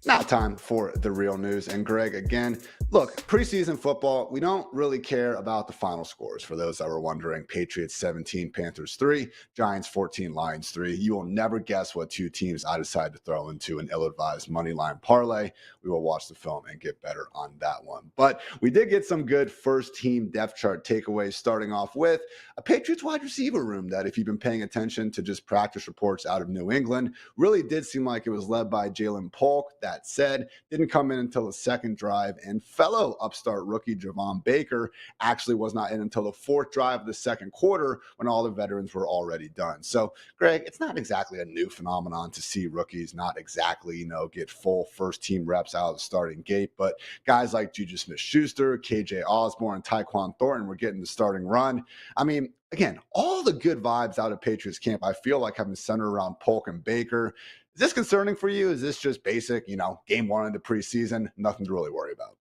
Now time for the real news. And Greg, again, look, preseason football, we don't really care about the final scores. For those that were wondering, Patriots 17, Panthers 3, Giants 14, Lions 3. You will never guess what two teams I decide to throw into an ill-advised money line parlay. We will watch the film and get better on that one. But we did get some good first team depth chart takeaways, starting off with a Patriots wide receiver room that, if you've been paying attention to just practice reports out of New England, really did seem like it was led by Jalen Polk. That said, didn't come in until the second drive, and fellow upstart rookie Javon Baker actually was not in until the fourth drive of the second quarter when all the veterans were already done. So, Greg, it's not exactly a new phenomenon to see rookies not exactly, get full first team reps out of the starting gate, but guys like Juju Smith-Schuster, KJ Osborne, Tyquan Thornton were getting the starting run. I mean, again, all the good vibes out of Patriots camp, I feel like, have been centered around Polk and Baker. Is this concerning for you? Is this just basic, game one of the preseason, nothing to really worry about?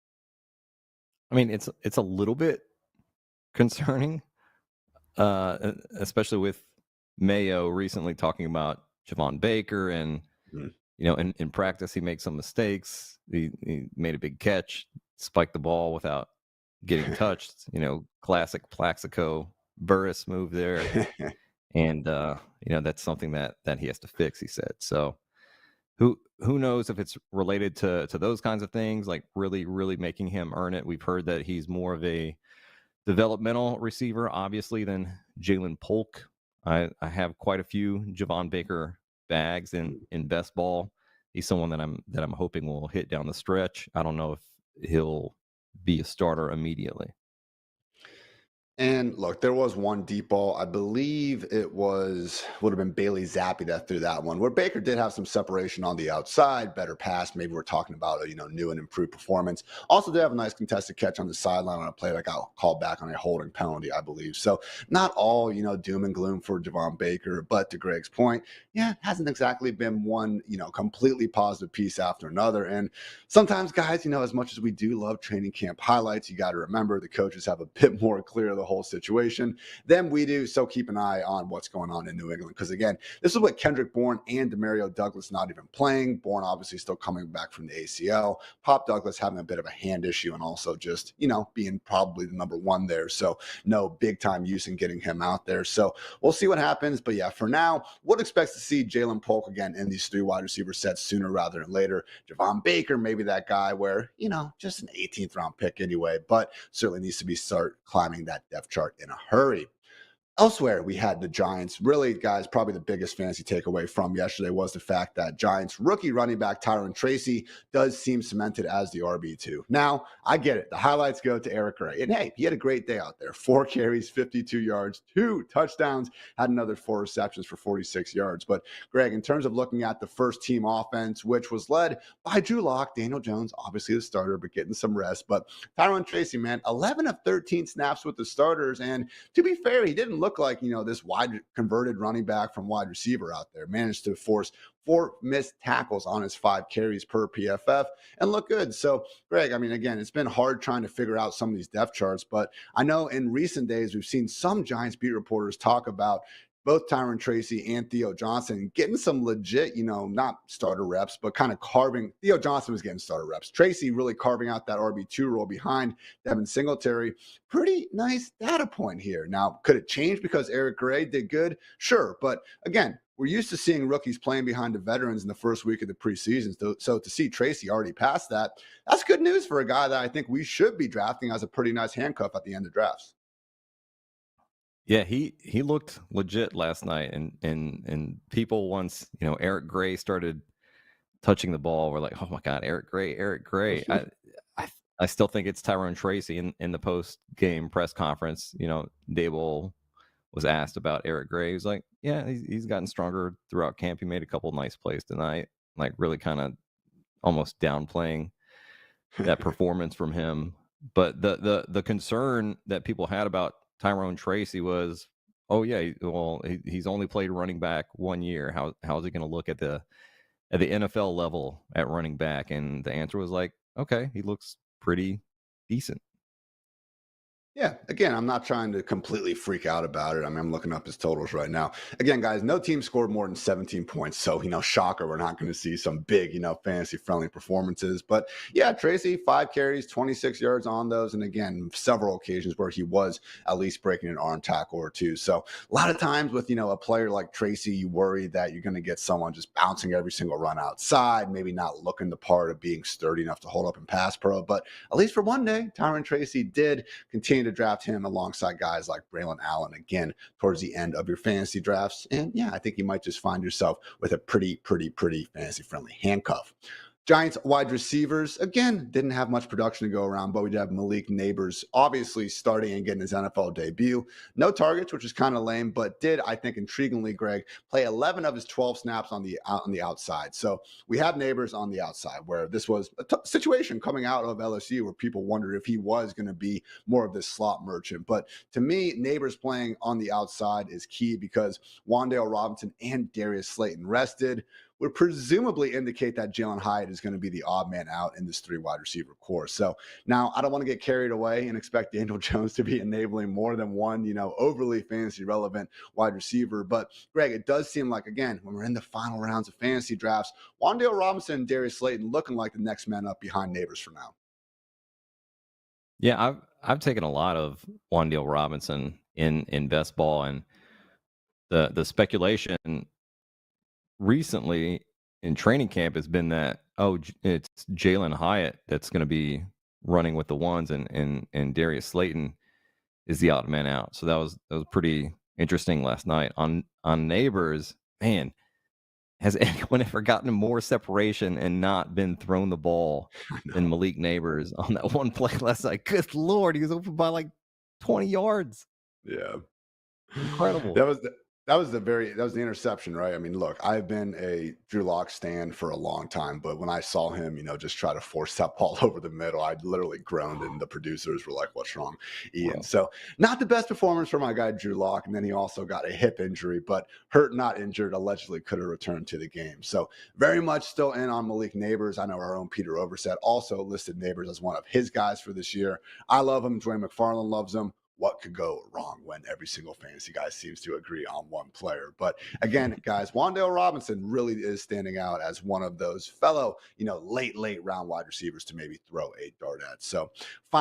I mean, it's a little bit concerning, especially with Mayo recently talking about Javon Baker, and Mhm. in practice he makes some mistakes. He made a big catch, spiked the ball without getting touched. Classic Plaxico Burris move there, and that's something that he has to fix. He said so. Who knows if it's related to those kinds of things, like really making him earn it. We've heard that he's more of a developmental receiver, obviously, than Jalen Polk. I have quite a few Javon Baker bags in best ball. He's someone that I'm hoping will hit down the stretch. I don't know if he'll be a starter immediately. And look, there was one deep ball. I believe it would have been Bailey Zappi that threw that one, where Baker did have some separation on the outside, better pass. Maybe we're talking about a new and improved performance. Also did have a nice contested catch on the sideline on a play that got called back on a holding penalty, I believe. So not all doom and gloom for Javon Baker, but to Greg's point, yeah, it hasn't exactly been one completely positive piece after another. And sometimes, guys, as much as we do love training camp highlights, you got to remember the coaches have a bit more clear of the whole situation than we do. So keep an eye on what's going on in New England. Because again, this is what Kendrick Bourne and Demario Douglas not even playing. Bourne obviously still coming back from the ACL. Pop Douglas having a bit of a hand issue, and also just, being probably the number one there. So no big time use in getting him out there. So we'll see what happens. But yeah, for now, would expect to see Jalen Polk again in these three wide receiver sets sooner rather than later. Javon Baker, maybe that guy where, just an 18th round pick anyway, but certainly needs to be start climbing that depth chart in a hurry. Elsewhere, we had the Giants. Really, guys, probably the biggest fantasy takeaway from yesterday was the fact that Giants rookie running back Tyrone Tracy does seem cemented as the RB2. Now, I get it. The highlights go to Eric Gray. And hey, he had a great day out there. 4 carries, 52 yards, 2 touchdowns, had another 4 receptions for 46 yards. But Greg, in terms of looking at the first team offense, which was led by Drew Lock, Daniel Jones, obviously the starter, but getting some rest. But Tyrone Tracy, man, 11 of 13 snaps with the starters. And to be fair, he didn't look like, this wide converted running back from wide receiver out there. Managed to force 4 missed tackles on his 5 carries per PFF and look good. So, Greg, I mean, again, it's been hard trying to figure out some of these depth charts, but I know in recent days we've seen some Giants beat reporters talk about both Tyron Tracy and Theo Johnson getting some legit, not starter reps, but kind of carving. Theo Johnson was getting starter reps. Tracy really carving out that RB2 role behind Devin Singletary. Pretty nice data point here. Now, could it change because Eric Gray did good? Sure. But again, we're used to seeing rookies playing behind the veterans in the first week of the preseason. So to see Tracy already past that, that's good news for a guy that I think we should be drafting as a pretty nice handcuff at the end of drafts. Yeah, he looked legit last night, and people, once Eric Gray started touching the ball, were like, oh my God, Eric Gray, Eric Gray. I I still think it's Tyrone Tracy in the post game press conference. Dable was asked about Eric Gray. He was like, yeah, he's gotten stronger throughout camp. He made a couple nice plays tonight, like really kind of almost downplaying that performance from him. But the concern that people had about Tyrone Tracy was, oh yeah, he's only played running back 1 year. How's he going to look at the NFL level at running back? And the answer was like, okay, he looks pretty decent. Yeah, again, I'm not trying to completely freak out about it. I mean, I'm looking up his totals right now. Again, guys, no team scored more than 17 points. So, shocker, we're not going to see some big, fantasy friendly performances. But yeah, Tracy, 5 carries, 26 yards on those. And again, several occasions where he was at least breaking an arm tackle or two. So, a lot of times with, a player like Tracy, you worry that you're going to get someone just bouncing every single run outside, maybe not looking the part of being sturdy enough to hold up in pass pro. But at least for one day, Tyrone Tracy did continue to draft him alongside guys like Braylon Allen again towards the end of your fantasy drafts. And yeah, I think you might just find yourself with a pretty fantasy friendly handcuff. Giants wide receivers, again, didn't have much production to go around, but we did have Malik Neighbors obviously starting and getting his NFL debut. No targets, which is kind of lame, but did, I think, intriguingly, Greg, play 11 of his 12 snaps on the outside. So we have Neighbors on the outside, where this was a situation coming out of LSU where people wondered if he was going to be more of this slot merchant. But to me, Neighbors playing on the outside is key because Wan'Dale Robinson and Darius Slayton rested would presumably indicate that Jalen Hyatt is going to be the odd man out in this 3 wide receiver core. So now I don't want to get carried away and expect Daniel Jones to be enabling more than one, overly fantasy relevant wide receiver. But Greg, it does seem like, again, when we're in the final rounds of fantasy drafts, Wan'Dale Robinson and Darius Slayton looking like the next man up behind Neighbors for now. Yeah, I've taken a lot of Wan'Dale Robinson in best ball, and the speculation recently in training camp has been that it's Jalen Hyatt that's going to be running with the ones, and Darius Slayton is the odd man out. So that was pretty interesting last night on Neighbors. Man, has anyone ever gotten more separation and not been thrown the ball than Malik Neighbors on that one play last night? Good Lord, he was open by like 20 yards. Yeah. Incredible. That was the interception, right? I mean, look, I've been a Drew Lock stan for a long time, but when I saw him, just try to force that ball over the middle, I literally groaned, and the producers were like, "What's wrong, Ian?" Wow. So, not the best performance for my guy Drew Lock, and then he also got a hip injury, but hurt, not injured, allegedly could have returned to the game. So, very much still in on Malik Neighbors. I know our own Peter Overset also listed Neighbors as one of his guys for this year. I love him. Dwayne McFarland loves him. What could go wrong when every single fantasy guy seems to agree on one player? But again, guys, Wan'Dale Robinson really is standing out as one of those fellow, late round wide receivers to maybe throw a dart at. So